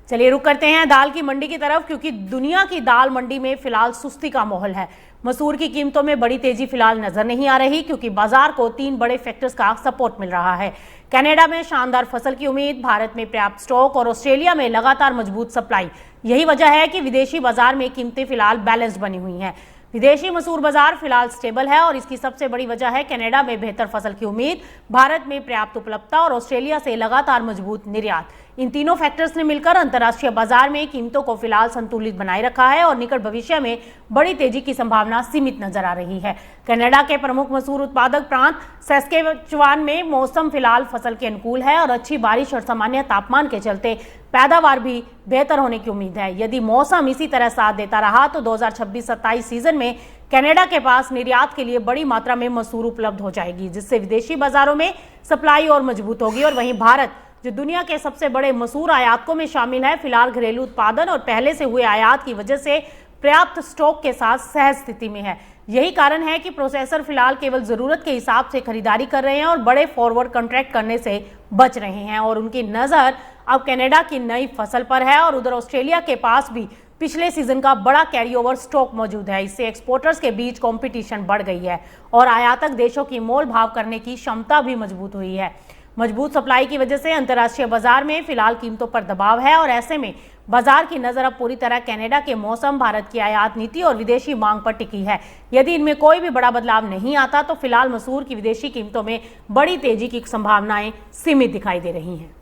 चलिए रुक करते हैं दाल की मंडी की तरफ, क्योंकि दुनिया की दाल मंडी में फिलहाल सुस्ती का माहौल है। मसूर की कीमतों में बड़ी तेजी फिलहाल नजर नहीं आ रही, क्योंकि बाजार को 3 बड़े फैक्टर्स का सपोर्ट मिल रहा है। कनाडा में शानदार फसल की उम्मीद, भारत में पर्याप्त स्टॉक और ऑस्ट्रेलिया में लगातार मजबूत सप्लाई। यही वजह है कि विदेशी बाजार में कीमतें फिलहाल बैलेंस्ड बनी हुई हैं। विदेशी मसूर बाजार फिलहाल स्टेबल है और इसकी सबसे बड़ी वजह है कनाडा में बेहतर फसल की उम्मीद, भारत में पर्याप्त उपलब्धता और ऑस्ट्रेलिया से लगातार मजबूत निर्यात। इन तीनों फैक्टर्स ने मिलकर अंतर्राष्ट्रीय बाजार में कीमतों को फिलहाल संतुलित बनाए रखा है और निकट भविष्य में बड़ी तेजी की संभावना सीमित नजर आ रही है। कनाडा के प्रमुख मसूर उत्पादक प्रांत सस्केचुआन में मौसम फिलहाल फसल के अनुकूल है और अच्छी बारिश और सामान्य तापमान के चलते पैदावार भी बेहतर होने की उम्मीद है। यदि मौसम इसी तरह साथ देता रहा तो 2026-27 सीजन में कनाडा के पास निर्यात के लिए बड़ी मात्रा में मसूर उपलब्ध हो जाएगी, जिससे विदेशी बाजारों में सप्लाई और मजबूत होगी। और वहीं भारत, जो दुनिया के सबसे बड़े मसूर आयातकों में शामिल है, फिलहाल घरेलू उत्पादन और पहले से हुए आयात की वजह से पर्याप्त स्टॉक के साथ सहज स्थिति में है। यही कारण है कि प्रोसेसर फिलहाल केवल जरूरत के हिसाब से खरीदारी कर रहे हैं और बड़े फॉरवर्ड कॉन्ट्रैक्ट करने से बच रहे हैं और उनकी नजर अब कनाडा की नई फसल पर है। और उधर ऑस्ट्रेलिया के पास भी पिछले सीजन का बड़ा कैरी ओवर स्टॉक मौजूद है। इससे एक्सपोर्टर्स के बीच कंपटीशन बढ़ गई है और आयातक देशों की मोल भाव करने की क्षमता भी मजबूत हुई है। मजबूत सप्लाई की वजह से अंतर्राष्ट्रीय बाजार में फिलहाल कीमतों पर दबाव है और ऐसे में बाजार की नजर अब पूरी तरह कनाडा के मौसम, भारत की आयात नीति और विदेशी मांग पर टिकी है। यदि इनमें कोई भी बड़ा बदलाव नहीं आता तो फिलहाल मसूर की विदेशी कीमतों में बड़ी तेजी की संभावनाएं सीमित दिखाई दे रही हैं।